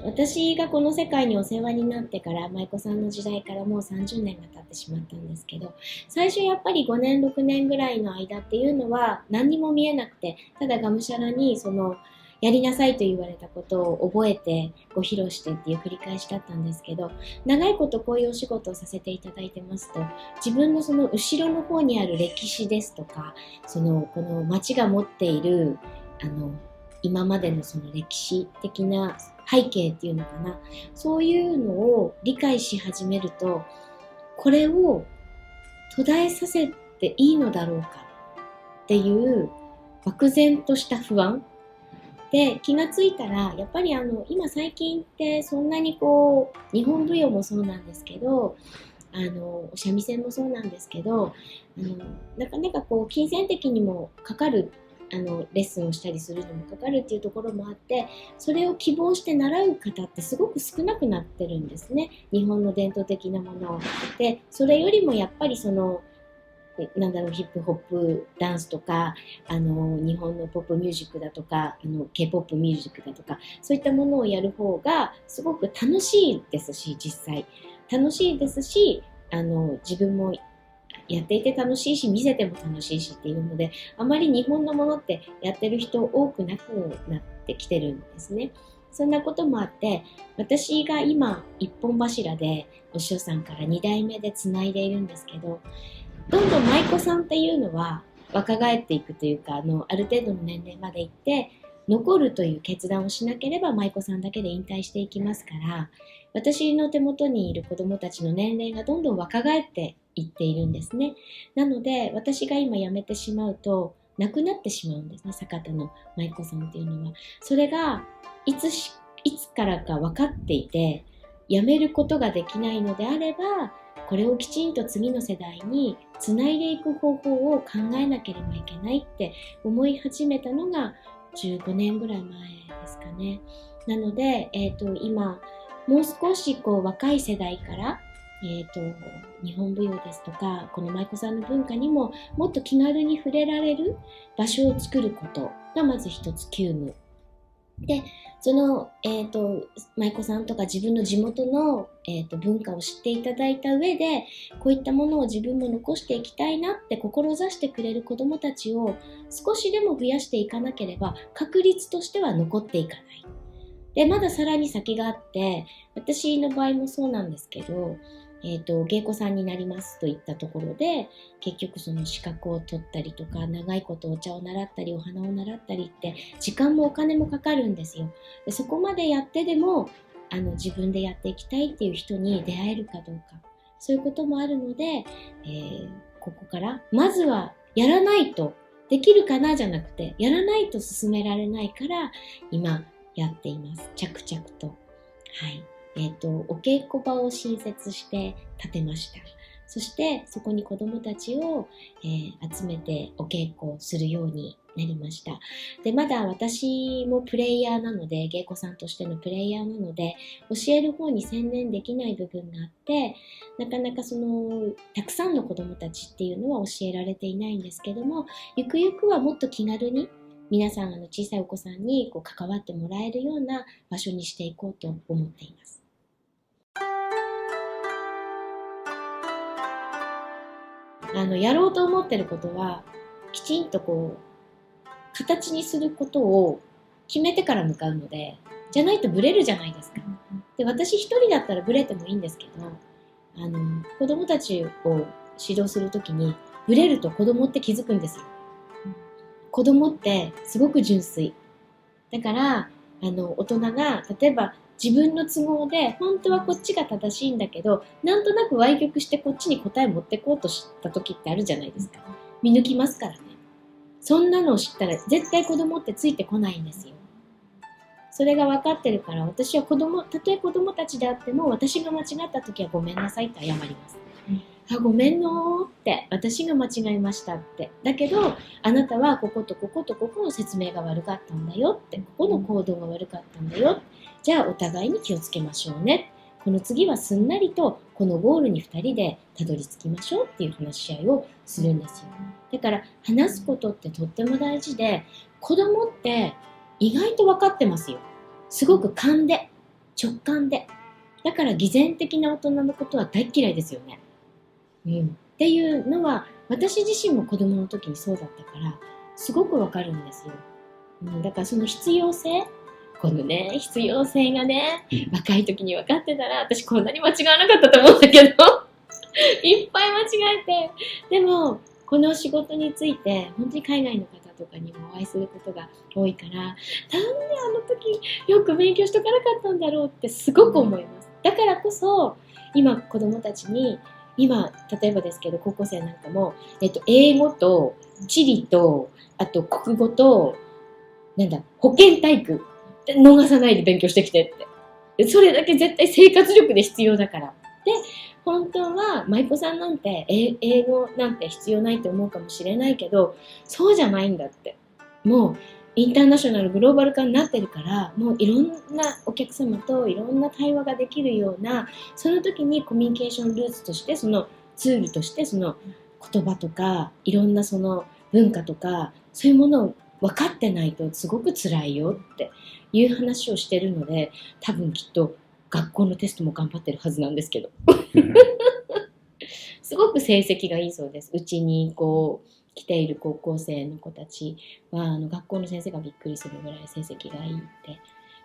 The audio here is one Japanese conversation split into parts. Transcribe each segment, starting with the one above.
私がこの世界にお世話になってから、舞妓さんの時代からもう30年が経ってしまったんですけど、最初やっぱり5年6年ぐらいの間っていうのは何にも見えなくて、ただがむしゃらにやりなさいと言われたことを覚えてご披露してっていう繰り返しだったんですけど、長いことこういうお仕事をさせていただいてますと、自分のその後ろの方にある歴史ですとか、この町が持っている今までのその歴史的な背景っていうのかな、そういうのを理解し始めると、これを途絶えさせていいのだろうかっていう漠然とした不安で、気がついたらやっぱり今最近ってそんなに日本舞踊もそうなんですけど、お三味線もそうなんですけど、なかなか金銭的にもかかるレッスンをしたりするのもかかるっていうところもあって、それを希望して習う方ってすごく少なくなってるんですね、日本の伝統的なものを。でそれよりもやっぱりヒップホップダンスとか日本のポップミュージックだとかK-POP ミュージックだとか、そういったものをやる方がすごく楽しいですし、実際楽しいですし、自分もやっていて楽しいし、見せても楽しいしっていうので、あまり日本のものってやってる人多くなくなってきてるんですね。そんなこともあって、私が今一本柱でお師匠さんから2代目でつないでいるんですけど、どんどん舞妓さんっていうのは若返っていくというか、ある程度の年齢までいって残るという決断をしなければ舞妓さんだけで引退していきますから、私の手元にいる子どもたちの年齢がどんどん若返っていっているんですね。なので私が今辞めてしまうとなくなってしまうんですね、酒田の舞妓さんっていうのは。それがいつからか分かっていて、辞めることができないのであれば、これをきちんと次の世代につないでいく方法を考えなければいけないって思い始めたのが15年ぐらい前ですかね。なので、今もう少し若い世代から、日本舞踊ですとかこの舞妓さんの文化にももっと気軽に触れられる場所を作ることがまず一つ急務で、舞妓さんとか自分の地元の、文化を知っていただいた上で、こういったものを自分も残していきたいなって志してくれる子どもたちを少しでも増やしていかなければ、確率としては残っていかない。で、まださらに先があって、私の場合もそうなんですけど、芸妓さんになりますといったところで、結局その資格を取ったりとか、長いことお茶を習ったりお花を習ったりって時間もお金もかかるんですよ。でそこまでやってでも自分でやっていきたいっていう人に出会えるかどうか、そういうこともあるので、ここからまずはやらないとできるかなじゃなくて、やらないと進められないから今やっています、着々と。はい。お稽古場を新設して建てました。そしてそこに子どもたちを、集めてお稽古するようになりました。で、まだ私もプレイヤーなので、芸妓さんとしてのプレイヤーなので、教える方に専念できない部分があって、なかなかたくさんの子どもたちっていうのは教えられていないんですけども、ゆくゆくはもっと気軽に皆さん小さいお子さんに関わってもらえるような場所にしていこうと思っています。やろうと思ってることはきちんと形にすることを決めてから向かうので、じゃないとブレるじゃないですか。で、私一人だったらブレてもいいんですけど、子供たちを指導するときにブレると子供って気づくんですよ。子供ってすごく純粋だから、大人が例えば自分の都合で本当はこっちが正しいんだけど、なんとなく歪曲してこっちに答え持ってこうとした時ってあるじゃないですか。見抜きますからね。そんなのを知ったら絶対子供ってついてこないんですよ。それが分かってるから、私はたとえ子供たちであっても、私が間違った時はごめんなさいって謝ります。ごめんのーって、私が間違えましたって。だけどあなたはこことこことここの説明が悪かったんだよって、ここの行動が悪かったんだよ、じゃあお互いに気をつけましょうね、この次はすんなりとこのゴールに2人でたどり着きましょうっていう話し合いをするんですよ。だから話すことってとっても大事で、子供って意外と分かってますよ。すごく勘で直感で。だから偽善的な大人のことは大嫌いですよね。っていうのは私自身も子供の時にそうだったからすごくわかるんですよ。だからその必要性、このね、必要性がね、若い時に分かってたら私こんなに間違わなかったと思うんだけどいっぱい間違えて、でもこの仕事について本当に海外の方とかにもお会いすることが多いから、なんであの時よく勉強しとかなかったんだろうってすごく思います。だからこそ今子供たちに、今例えばですけど高校生なんかも、英語と地理とあと国語と保健体育逃さないで勉強してきてって、それだけ絶対生活力で必要だから。で本当は舞妓さんなんて英語なんて必要ないと思うかもしれないけど、そうじゃないんだって。もうインターナショナルグローバル化になってるから、もういろんなお客様といろんな対話ができるような、その時にコミュニケーションルーツとして、そのツールとしてその言葉とかいろんなその文化とかそういうものを分かってないとすごく辛いよっていう話をしてるので、多分きっと学校のテストも頑張ってるはずなんですけどすごく成績がいいそうです。うちに来ている高校生の子たちは学校の先生がびっくりするぐらい成績がいいって。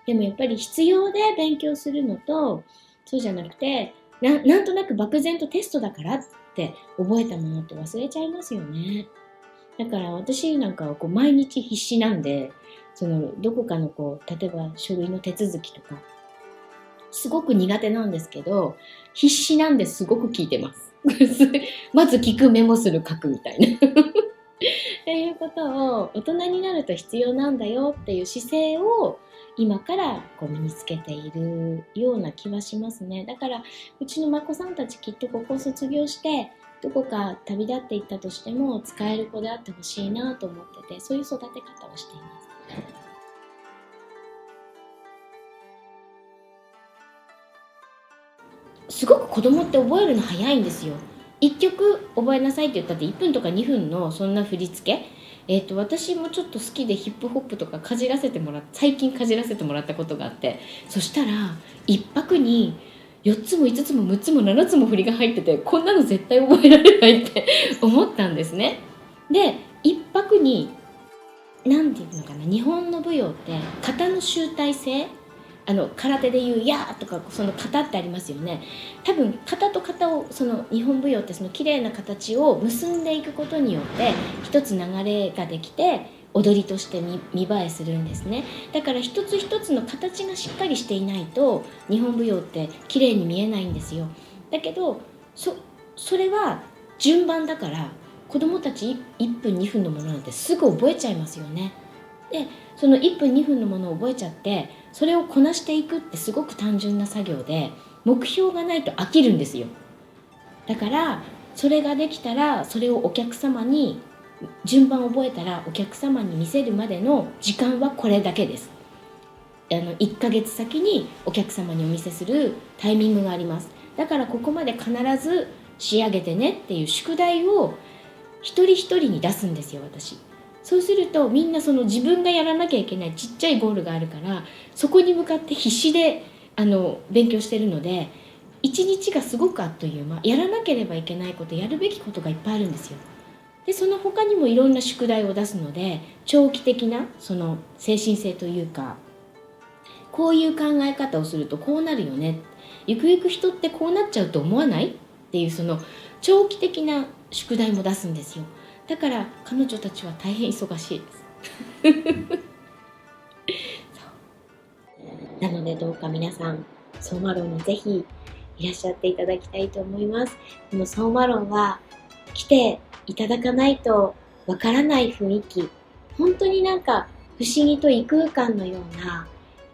でもやっぱり必要で勉強するのと、そうじゃなくてなんとなく漠然とテストだからって覚えたものって忘れちゃいますよね。だから私なんかは毎日必死なんで、どこかの例えば書類の手続きとかすごく苦手なんですけど、必死なんですごく聞いてますまず聞く、メモする、書くみたいなっていうことを大人になると必要なんだよっていう姿勢を今から身につけているような気はしますね。だからうちの舞妓さんたちきっとここを卒業してどこか旅立っていったとしても使える子であってほしいなと思ってて、そういう育て方をしています。すごく子供って覚えるの早いんですよ。1曲覚えなさいって言ったって1分とか2分のそんな振り付け、私もちょっと好きでヒップホップとか最近かじらせてもらったことがあって、そしたら1拍に4つも5つも6つも7つも振りが入ってて、こんなの絶対覚えられないって思ったんですね。で1拍に何て言うのかな、日本の舞踊って型の集大成、空手でいうやーとかその型ってありますよね。多分型と型をその日本舞踊ってその綺麗な形を結んでいくことによって一つ流れができて踊りとして見栄えするんですね。だから一つ一つの形がしっかりしていないと日本舞踊って綺麗に見えないんですよ。だけどそれは順番だから、子供たち1分2分のものなんてすぐ覚えちゃいますよね。でその1分2分のものを覚えちゃってそれをこなしていくってすごく単純な作業で、目標がないと飽きるんですよ。だからそれができたらそれをお客様に順番を覚えたらお客様に見せるまでの時間はこれだけです。1ヶ月先にお客様にお見せするタイミングがあります。だからここまで必ず仕上げてねっていう宿題を一人一人に出すんですよ、私。そうするとみんなその自分がやらなきゃいけないちっちゃいゴールがあるから、そこに向かって必死で勉強してるので、一日がすごくあっという間、やらなければいけないこと、やるべきことがいっぱいあるんですよ。でその他にもいろんな宿題を出すので、長期的なその精神性というか、こういう考え方をするとこうなるよね、ゆくゆく人ってこうなっちゃうと思わないっていう、その長期的な宿題も出すんですよ。だから彼女たちは大変忙しいそうなので、どうか皆さんソーマロンにぜひいらっしゃっていただきたいと思います。でもソーマロンは来ていただかないとわからない雰囲気、本当になんか不思議と異空間のような、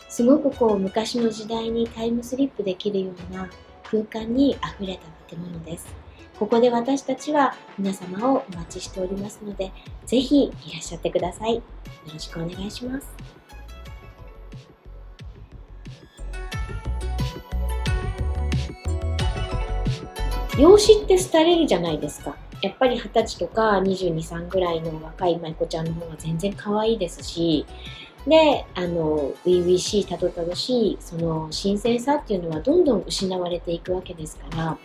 すごく昔の時代にタイムスリップできるような空間にあふれた建物です。ここで私たちは皆様をお待ちしておりますので、ぜひいらっしゃってください。よろしくお願いします。容姿って廃れるじゃないですか。やっぱり20歳とか22、3ぐらいの若い舞妓ちゃんの方が全然可愛いですし、で初々しいたどたどしいその新鮮さっていうのはどんどん失われていくわけですから、